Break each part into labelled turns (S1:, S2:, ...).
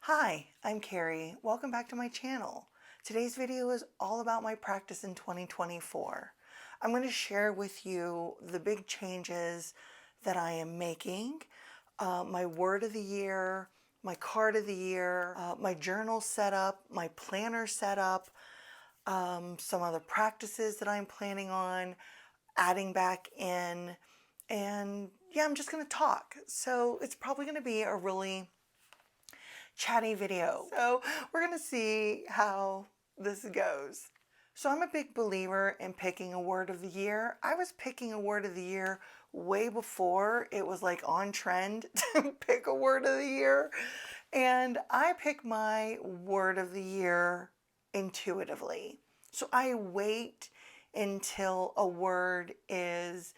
S1: Hi, I'm Carrie. Welcome back to my channel. Today's video is all about my practice in 2024. I'm going to share with you the big changes that I am making, my word of the year, my card of the year, my journal setup, my planner setup, some other practices that I'm planning on adding back in, and yeah, I'm just going to talk. So it's probably going to be a really chatty video. So we're gonna see how this goes. So I'm a big believer in picking a word of the year. I was picking a word of the year way before it was like on trend to pick a word of the year. And I pick my word of the year intuitively. So I wait until a word is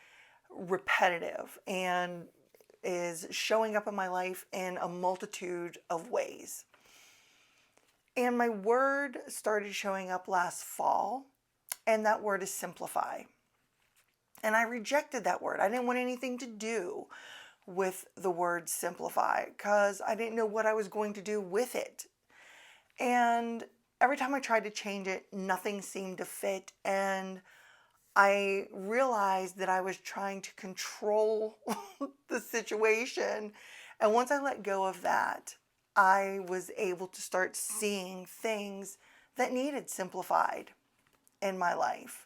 S1: repetitive and is showing up in my life in a multitude of ways. And my word started showing up last fall, and that word is simplify. And I rejected that word. I didn't want anything to do with the word simplify because I didn't know what I was going to do with it. And every time I tried to change it, nothing seemed to fit. And I realized that I was trying to control the situation. And once I let go of that, I was able to start seeing things that needed simplified in my life.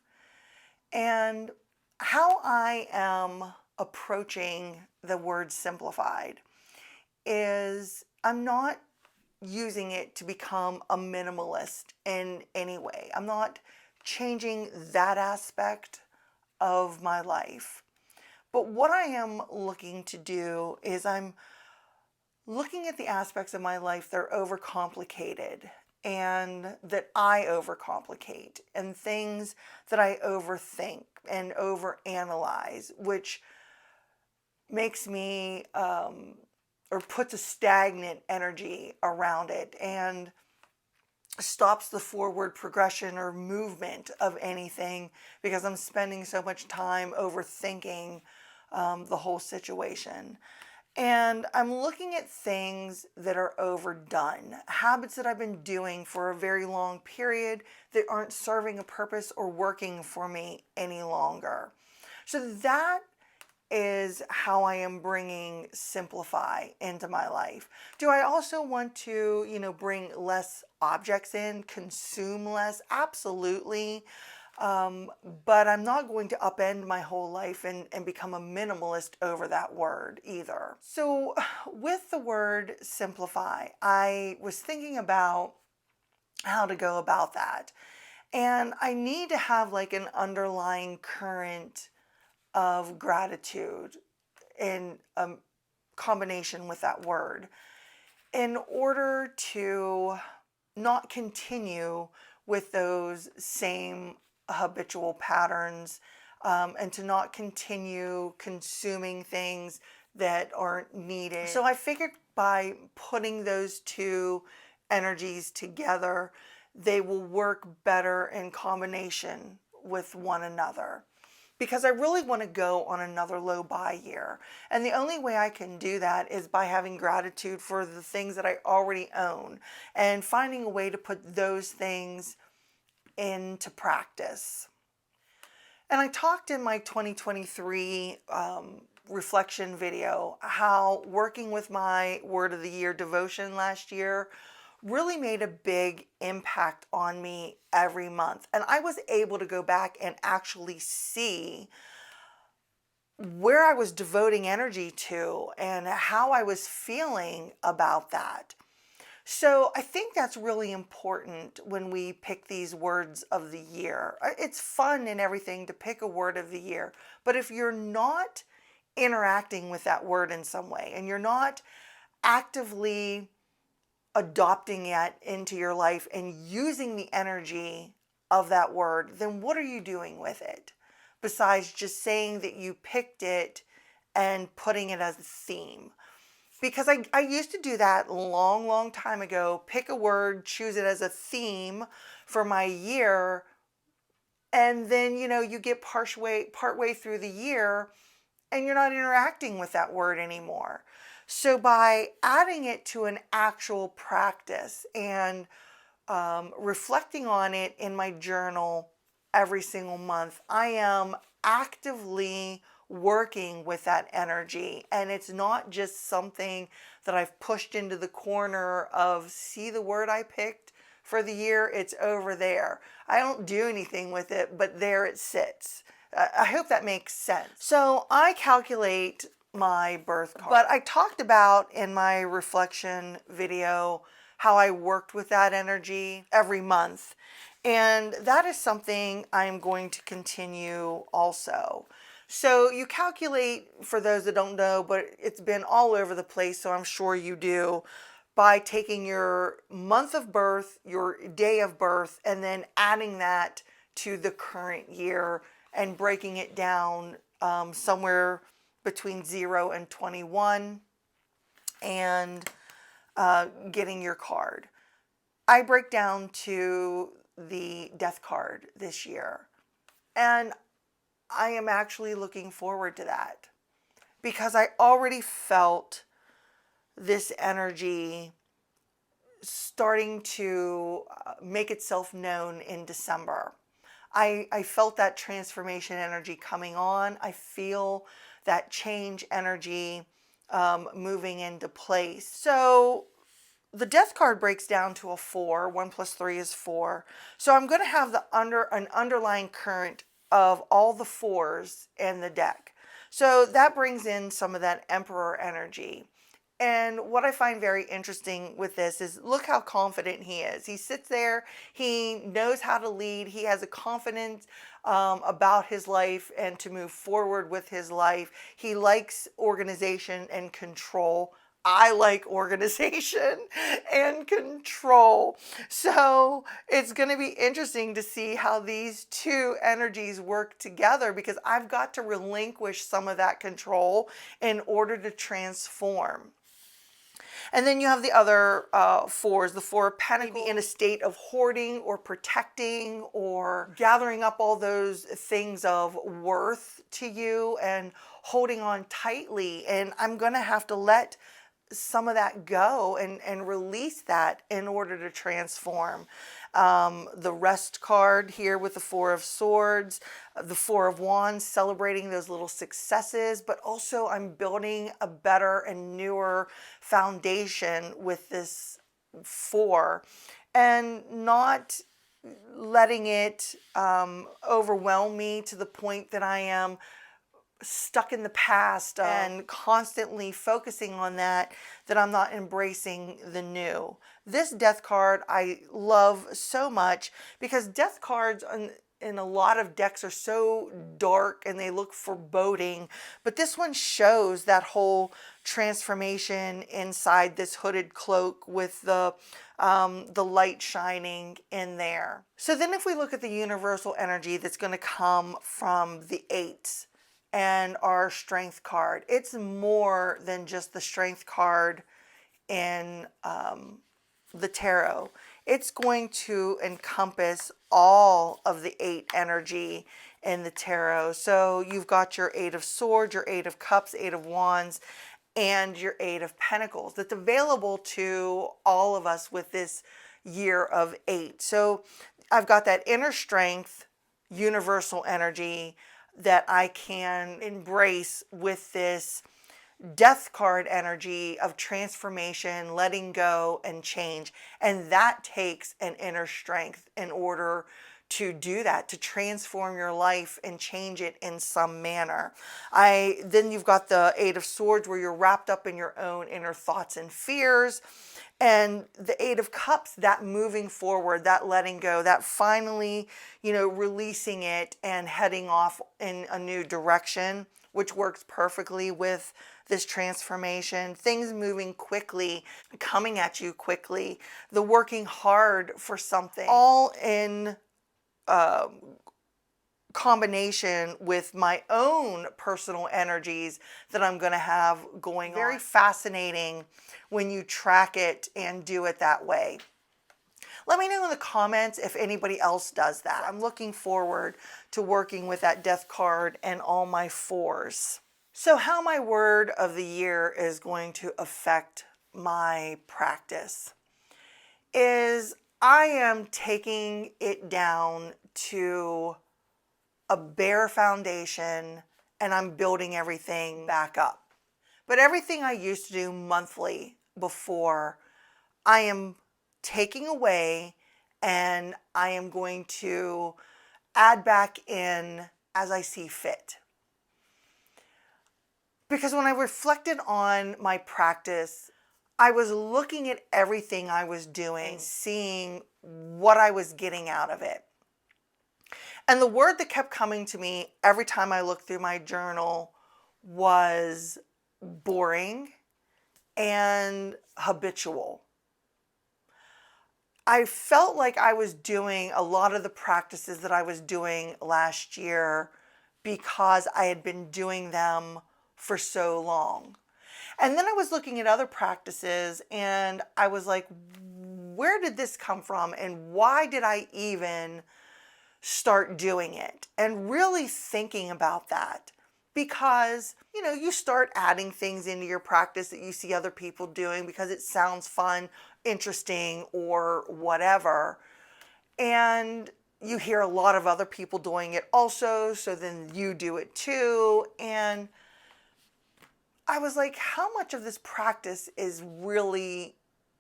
S1: And how I am approaching the word simplified is I'm not using it to become a minimalist in any way. I'm not changing that aspect of my life. But what I am looking to do is I'm looking at the aspects of my life that are overcomplicated and that I overcomplicate and things that I overthink and overanalyze, which makes me or puts a stagnant energy around it and stops the forward progression or movement of anything because I'm spending so much time overthinking the whole situation. And I'm looking at things that are overdone, habits that I've been doing for a very long period that aren't serving a purpose or working for me any longer. So that is how I am bringing simplify into my life. Do I also want to, bring less objects in, consume less? Absolutely. But I'm not going to upend my whole life and become a minimalist over that word either. So with the word simplify, I was thinking about how to go about that. And I need to have like an underlying current of gratitude in combination with that word in order to not continue with those same habitual patterns and to not continue consuming things that aren't needed. So I figured by putting those two energies together, they will work better in combination with one another. Because I really want to go on another low buy year. And the only way I can do that is by having gratitude for the things that I already own and finding a way to put those things into practice. And I talked in my 2023 reflection video how working with my Word of the Year devotion last year really made a big impact on me every month. And I was able to go back and actually see where I was devoting energy to and how I was feeling about that. So I think that's really important when we pick these words of the year. It's fun and everything to pick a word of the year, but if you're not interacting with that word in some way and you're not actively adopting it into your life and using the energy of that word, then what are you doing with it besides just saying that you picked it and putting it as a theme? Because I used to do that long time ago, pick a word, choose it as a theme for my year, and then you get partway through the year and you're not interacting with that word anymore. So by adding it to an actual practice and reflecting on it in my journal every single month, I am actively working with that energy. And it's not just something that I've pushed into the corner of, see the word I picked for the year, it's over there. I don't do anything with it, but there it sits. I hope that makes sense. So I calculate my birth card, but I talked about in my reflection video how I worked with that energy every month. And that is something I'm going to continue also. So you calculate, for those that don't know, but it's been all over the place, so I'm sure you do, by taking your month of birth, your day of birth, and then adding that to the current year and breaking it down somewhere between 0 and 21 and getting your card. I break down to the death card this year, and I am actually looking forward to that because I already felt this energy starting to make itself known in December. I felt that transformation energy coming on. I feel that change energy moving into place. So the death card breaks down to a 4. 1 plus 3 is 4. So I'm going to have an underlying current of all the 4s in the deck. So that brings in some of that Emperor energy. And what I find very interesting with this is look how confident he is. He sits there, he knows how to lead, he has a confidence about his life and to move forward with his life. He likes organization and control. I like organization and control. So it's going to be interesting to see how these two energies work together because I've got to relinquish some of that control in order to transform. And then you have the other 4s, the 4 of Pentacles, in a state of hoarding or protecting or gathering up all those things of worth to you and holding on tightly. And I'm going to have to let some of that go and release that in order to transform. The Rest card here with the 4 of Swords, the 4 of Wands, celebrating those little successes, but also I'm building a better and newer foundation with this 4 and not letting it overwhelm me to the point that I am stuck in the past and constantly focusing on that I'm not embracing the new. This death card I love so much because death cards in a lot of decks are so dark and they look foreboding, but this one shows that whole transformation inside this hooded cloak with the light shining in there. So then if we look at the universal energy that's going to come from the 8s and our strength card, it's more than just the strength card in the tarot. It's going to encompass all of the 8 energy in the tarot. So you've got your 8 of Swords, your 8 of Cups, 8 of Wands, and your 8 of Pentacles that's available to all of us with this year of 8. So I've got that inner strength, universal energy that I can embrace with this death card energy of transformation, letting go, and change. And that takes an inner strength in order to do that, to transform your life and change it in some manner. Then you've got the 8 of Swords where you're wrapped up in your own inner thoughts and fears. And the 8 of Cups, that moving forward, that letting go, that finally, releasing it and heading off in a new direction, which works perfectly with this transformation. Things moving quickly, coming at you quickly, the working hard for something, all in combination with my own personal energies that I'm going to have going on. Very fascinating when you track it and do it that way. Let me know in the comments if anybody else does that. I'm looking forward to working with that death card and all my 4s. So how my word of the year is going to affect my practice is I am taking it down to a bare foundation and I'm building everything back up. But everything I used to do monthly before, I am taking away and I am going to add back in as I see fit. Because when I reflected on my practice, I was looking at everything I was doing, seeing what I was getting out of it. And the word that kept coming to me every time I looked through my journal was boring and habitual. I felt like I was doing a lot of the practices that I was doing last year because I had been doing them for so long. And then I was looking at other practices and I was like, where did this come from and why did I even start doing it? And really thinking about that, because you start adding things into your practice that you see other people doing because it sounds fun, interesting, or whatever, and you hear a lot of other people doing it also, so then you do it too. And I was like, how much of this practice is really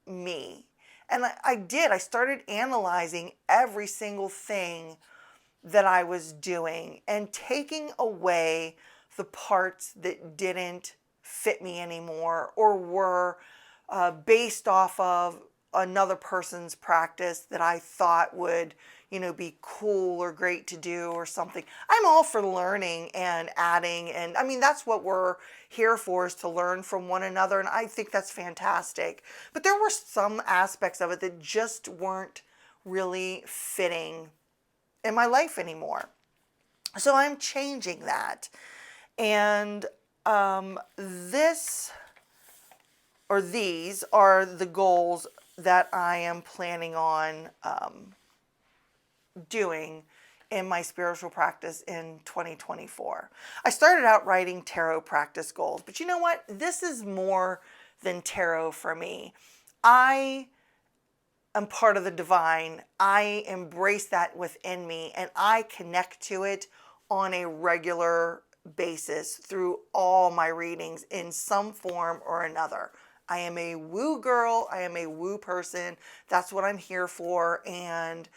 S1: me? And I started analyzing every single thing that I was doing and taking away the parts that didn't fit me anymore or were based off of another person's practice that I thought would, be cool or great to do or something. I'm all for learning and adding, and I mean, that's what we're here for, is to learn from one another, and I think that's fantastic. But there were some aspects of it that just weren't really fitting in my life anymore. So I'm changing that. And these are the goals that I am planning on doing in my spiritual practice in 2024. I started out writing tarot practice goals, but you know what? This is more than tarot for me. I am part of the divine. I embrace that within me and I connect to it on a regular basis through all my readings in some form or another. I am a woo girl. I am a woo person. That's what I'm here for. And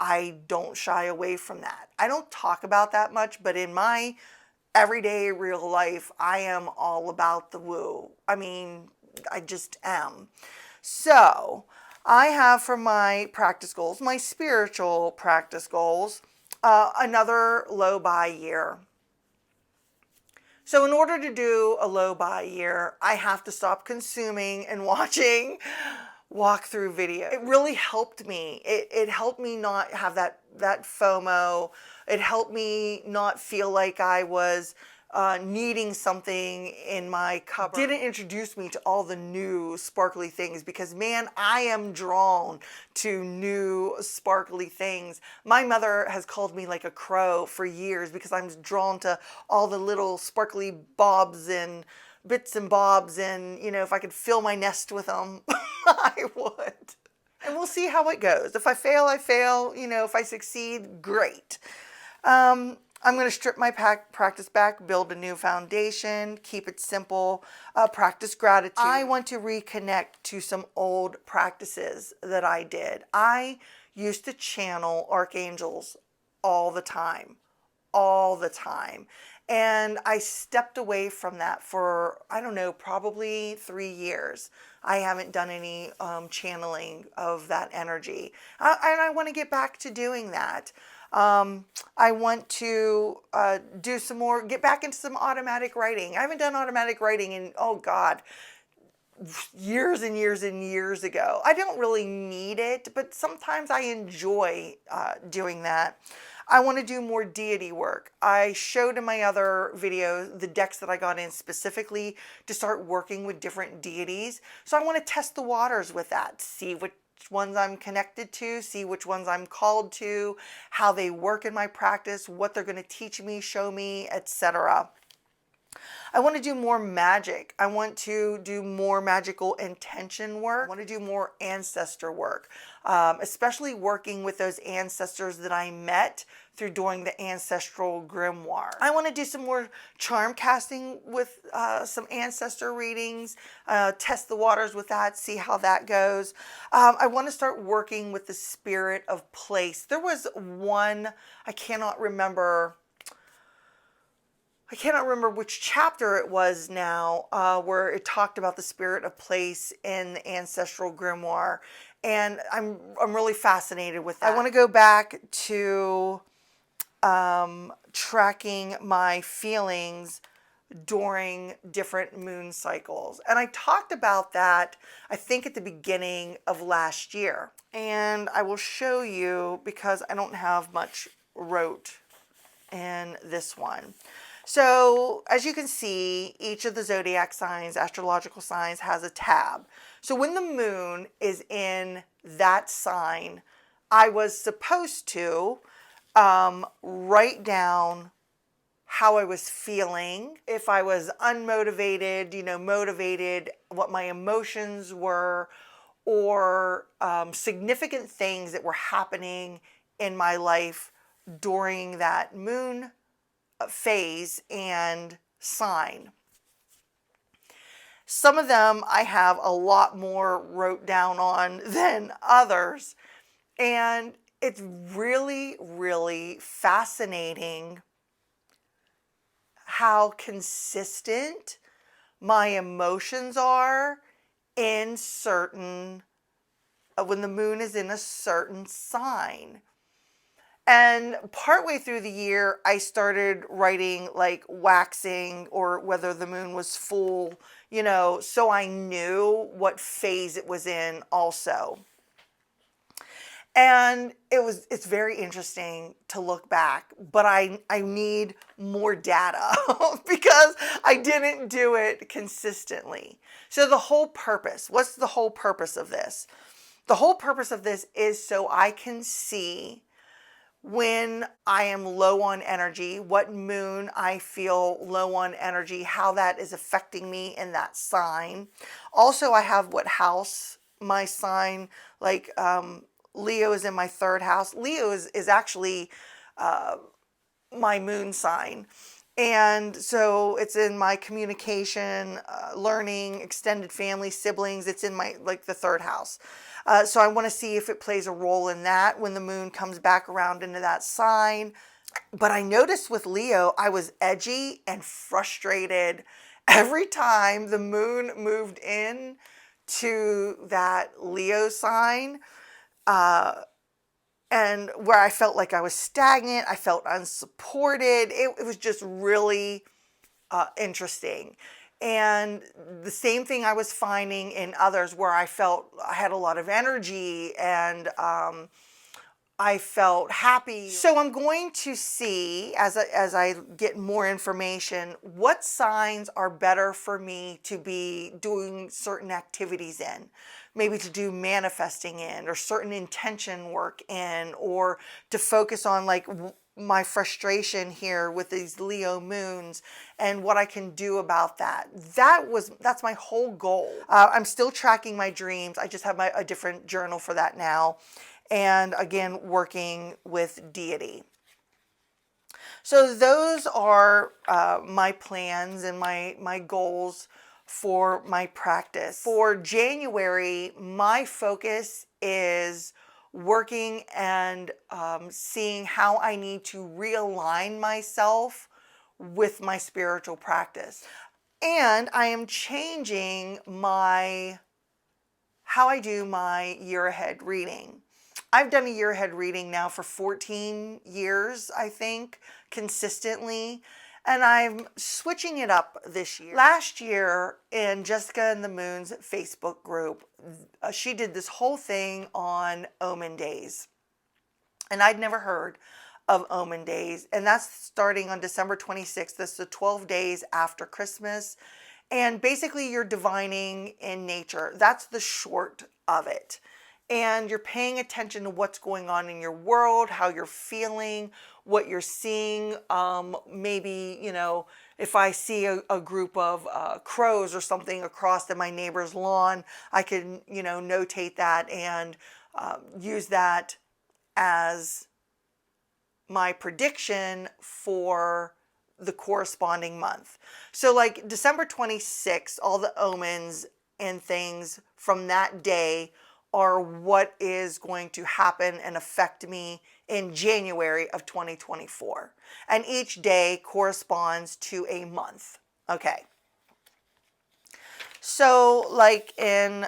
S1: I don't shy away from that. I don't talk about that much, but in my everyday real life, I am all about the woo. I mean, I just am. So I have for my practice goals, my spiritual practice goals, another low buy year. So in order to do a low buy year, I have to stop consuming and watching walkthrough video. It really helped me. It helped me not have that FOMO. It helped me not feel like I was needing something in my cupboard. Didn't introduce me to all the new sparkly things, because man, I am drawn to new sparkly things. My mother has called me like a crow for years because I'm drawn to all the little sparkly bobs and bits and bobs, and if I could fill my nest with them, I would. And we'll see how it goes. If I fail, I fail. If I succeed, great. I'm going to strip my practice back, build a new foundation, keep it simple, practice gratitude. I want to reconnect to some old practices that I did. I used to channel archangels all the time. And I stepped away from that for, I don't know, probably 3 years. I haven't done any channeling of that energy. And I want to get back to doing that. I want to do some more, get back into some automatic writing. I haven't done automatic writing in, oh God, years and years and years ago. I don't really need it, but sometimes I enjoy doing that. I want to do more deity work. I showed in my other videos the decks that I got in specifically to start working with different deities. So I want to test the waters with that, see which ones I'm connected to, see which ones I'm called to, how they work in my practice, what they're going to teach me, show me, etc. I want to do more magic. I want to do more magical intention work. I want to do more ancestor work, especially working with those ancestors that I met through doing the ancestral grimoire. I want to do some more charm casting with some ancestor readings, test the waters with that, see how that goes. I want to start working with the spirit of place. There was one, I cannot remember which chapter it was now, where it talked about the spirit of place in the ancestral grimoire, and I'm really fascinated with that. I want to go back to tracking my feelings during different moon cycles. And I talked about that, I think, at the beginning of last year. And I will show you, because I don't have much wrote in this one. So as you can see, each of the zodiac signs, astrological signs, has a tab. So when the moon is in that sign, I was supposed to write down how I was feeling, if I was unmotivated, motivated, what my emotions were, or significant things that were happening in my life during that moon phase and sign. Some of them I have a lot more wrote down on than others, and it's really, really fascinating how consistent my emotions are in certain, when the moon is in a certain sign. And partway through the year, I started writing like waxing, or whether the moon was full, so I knew what phase it was in also. And it's very interesting to look back, but I need more data because I didn't do it consistently. So the whole purpose, what's the whole purpose of this? The whole purpose of this is so I can see when I am low on energy, what moon I feel low on energy, how that is affecting me in that sign. Also, I have what house my sign, like Leo is in my 3rd house. Leo is actually my moon sign. And so it's in my communication, learning, extended family, siblings. It's in my, like, the 3rd house. So I want to see if it plays a role in that when the moon comes back around into that sign. But I noticed with Leo, I was edgy and frustrated every time the moon moved in to that Leo sign. And where I felt like I was stagnant, I felt unsupported. It was just really interesting. And the same thing I was finding in others, where I felt I had a lot of energy and I felt happy. So I'm going to see, as I get more information, what signs are better for me to be doing certain activities in. Maybe to do manifesting in, or certain intention work in, or to focus on like my frustration here with these Leo moons and what I can do about that. That's my whole goal. I'm still tracking my dreams. I just have a different journal for that now. And again, working with deity. So those are my plans and my goals for my practice. For January, my focus is working and seeing how I need to realign myself with my spiritual practice. And I am changing how I do my year ahead reading. I've done a year ahead reading now for 14 years, I think, consistently. And I'm switching it up this year. Last year in Jessica and the Moon's Facebook group, she did this whole thing on Omen Days. And I'd never heard of Omen Days. And that's starting on December 26th. That's the 12 days after Christmas. And basically you're divining in nature. That's the short of it. And you're paying attention to what's going on in your world, how you're feeling, what you're seeing, maybe, if I see a group of crows or something across my neighbor's lawn, I can, notate that and use that as my prediction for the corresponding month. So like December 26th, all the omens and things from that day are what is going to happen and affect me in January of 2024. And each day corresponds to a month. Okay. So like in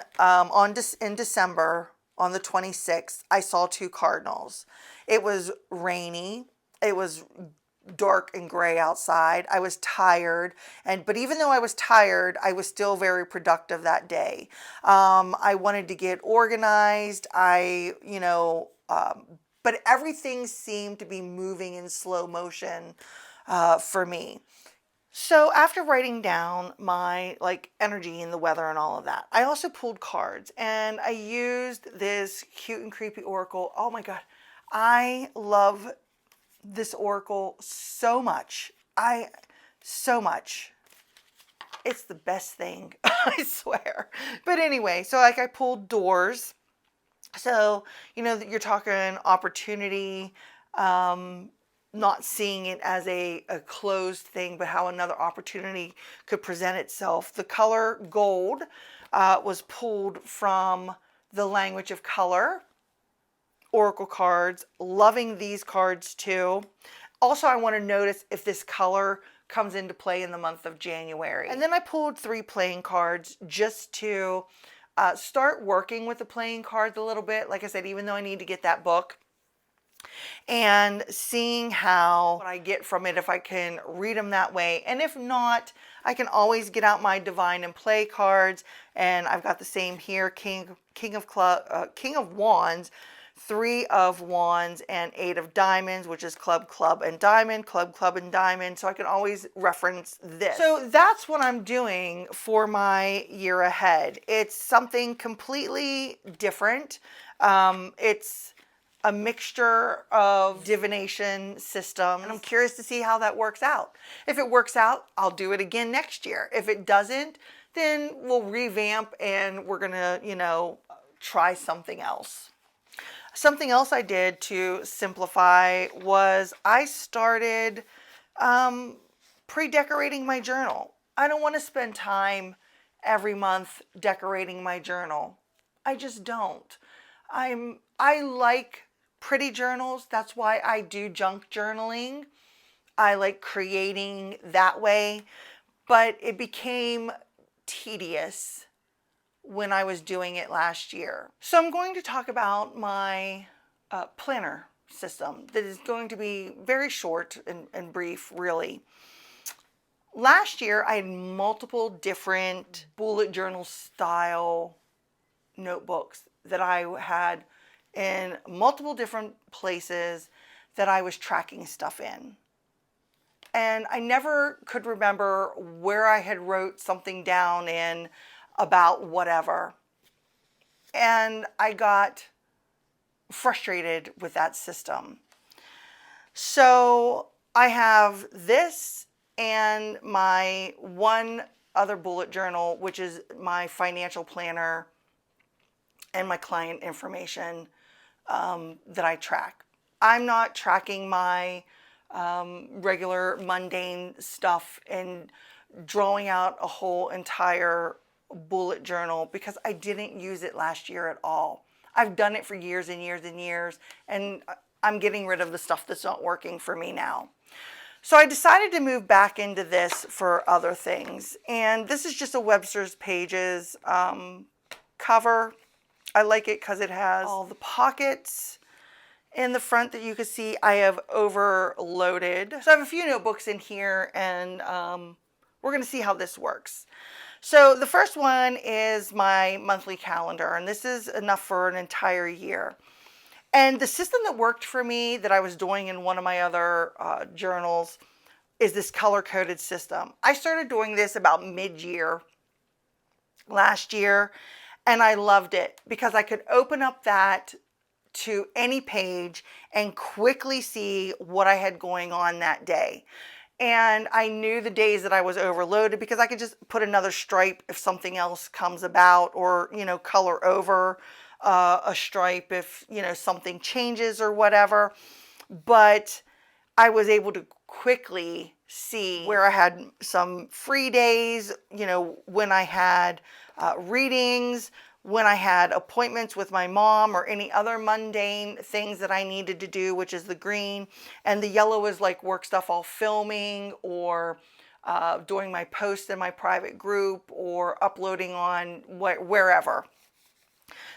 S1: December, on the 26th, I saw two cardinals. It was rainy. It was dark and gray outside. I was tired, but even though I was tired, I was still very productive that day. I wanted to get organized. But everything seemed to be moving in slow motion for me. So after writing down my energy and the weather and all of that, I also pulled cards and I used this cute and creepy oracle. Oh my God, I love this oracle so much. So much. It's the best thing, I swear. But anyway, so I pulled doors. So, you're talking opportunity, not seeing it as a closed thing, but how another opportunity could present itself. The color gold was pulled from the language of color, oracle cards. Loving these cards too. Also, I want to notice if this color comes into play in the month of January. And then I pulled 3 playing cards just to start working with the playing cards a little bit. Like I said, even though I need to get that book, and seeing what I get from it, if I can read them that way. And if not, I can always get out my divine and play cards. And I've got the same here: King of Wands, 3 of Wands, and 8 of Diamonds, which is club, club, and diamond, club, club, and diamond. So I can always reference this. So that's what I'm doing for my year ahead. It's something completely different. It's a mixture of divination system, and I'm curious to see how that works out. If it works out, I'll do it again next year. If it doesn't, then we'll revamp and we're gonna, try something else. Something else I did to simplify was I started pre-decorating my journal. I don't want to spend time every month decorating my journal. I just don't. I like pretty journals. That's why I do junk journaling. I like creating that way, but it became tedious when I was doing it last year. So I'm going to talk about my planner system that is going to be very short and brief, really. Last year, I had multiple different bullet journal style notebooks that I had in multiple different places that I was tracking stuff in. And I never could remember where I had wrote something down in about whatever. And I got frustrated with that system. So I have this and my one other bullet journal, which is my financial planner and my client information that I track. I'm not tracking my regular mundane stuff and drawing out a whole entire bullet journal because I didn't use it last year at all. I've done it for years and years and years, and I'm getting rid of the stuff that's not working for me now. So I decided to move back into this for other things. And this is just a Webster's Pages cover. I like it because it has all the pockets in the front that you can see. I have overloaded. So I have a few notebooks in here, and we're going to see how this works. So the first one is my monthly calendar, and this is enough for an entire year. And the system that worked for me that I was doing in one of my other journals is this color-coded system. I started doing this about mid-year last year, and I loved it because I could open up that to any page and quickly see what I had going on that day. And I knew the days that I was overloaded because I could just put another stripe if something else comes about, or, you know, color over a stripe if, you know, something changes or whatever. But I was able to quickly see where I had some free days, you know, when I had readings, when I had appointments with my mom, or any other mundane things that I needed to do, which is the green. And the yellow is like work stuff, all filming, or doing my posts in my private group, or uploading on wherever.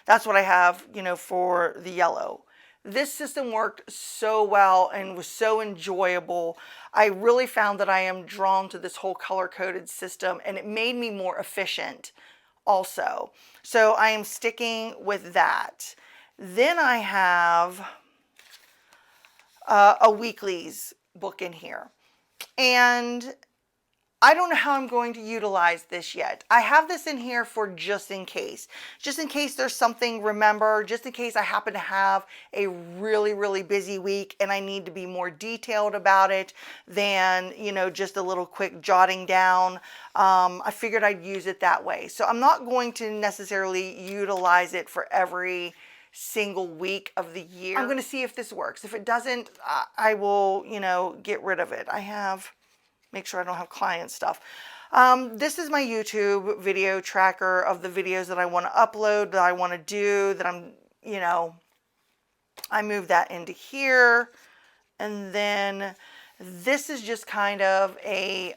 S1: That's what I have, you know, for the yellow. This system worked so well and was so enjoyable. I really found that I am drawn to this whole color-coded system, and it made me more efficient also. So I am sticking with that. Then I have a weeklies book in here. And I don't know how I'm going to utilize this yet. I have this in here for just in case there's something, remember, just in case I happen to have a really, really busy week and I need to be more detailed about it than, you know, just a little quick jotting down. I figured I'd use it that way. So I'm not going to necessarily utilize it for every single week of the year. I'm going to see if this works. If it doesn't, I will, you know, get rid of it. Make sure I don't have client stuff. This is my YouTube video tracker of the videos that I want to upload, that I want to do, that I'm, you know, I move that into here. And then this is just kind of a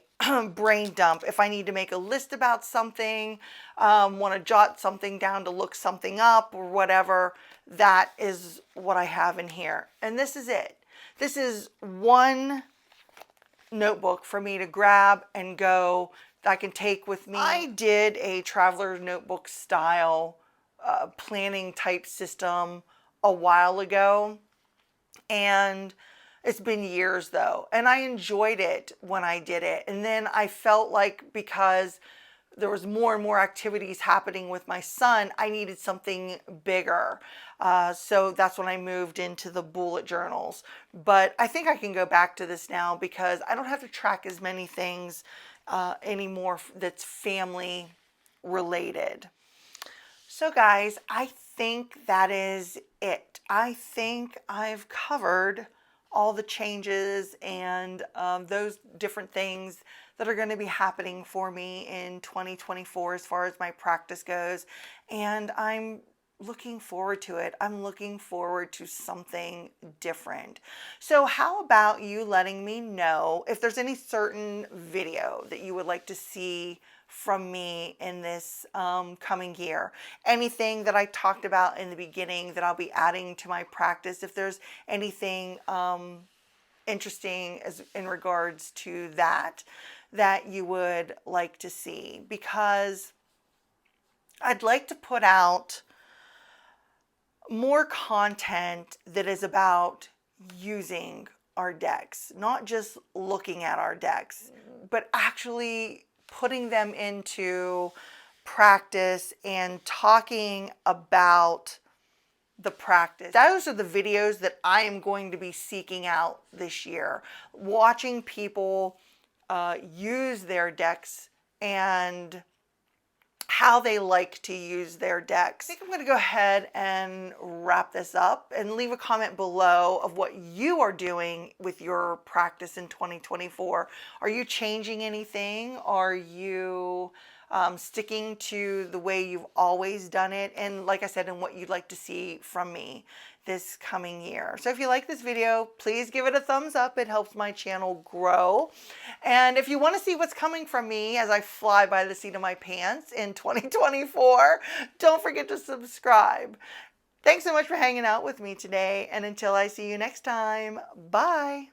S1: brain dump. If I need to make a list about something, want to jot something down to look something up or whatever, that is what I have in here. And this is it. This is one notebook for me to grab and go, that I can take with me. I did a traveler notebook style planning type system a while ago, and it's been years though, and I enjoyed it when I did it. And then I felt like, because there was more and more activities happening with my son, I needed something bigger. So that's when I moved into the bullet journals. But I think I can go back to this now because I don't have to track as many things anymore that's family related. So guys, I think that is it. I think I've covered all the changes and those different things that are going to be happening for me in 2024 as far as my practice goes. And I'm looking forward to it. I'm looking forward to something different. So how about you letting me know if there's any certain video that you would like to see from me in this coming year. Anything that I talked about in the beginning that I'll be adding to my practice. If there's anything interesting as in regards to that you would like to see, because I'd like to put out more content that is about using our decks, not just looking at our decks, but actually putting them into practice and talking about the practice. Those are the videos that I am going to be seeking out this year. Watching people use their decks and how they like to use their decks. I think I'm going to go ahead and wrap this up and leave a comment below of what you are doing with your practice in 2024. Are you changing anything? Are you sticking to the way you've always done it? And like I said, and what you'd like to see from me this coming year. So if you like this video, please give it a thumbs up. It helps my channel grow. And if you want to see what's coming from me as I fly by the seat of my pants in 2024, don't forget to subscribe. Thanks so much for hanging out with me today. And until I see you next time, bye.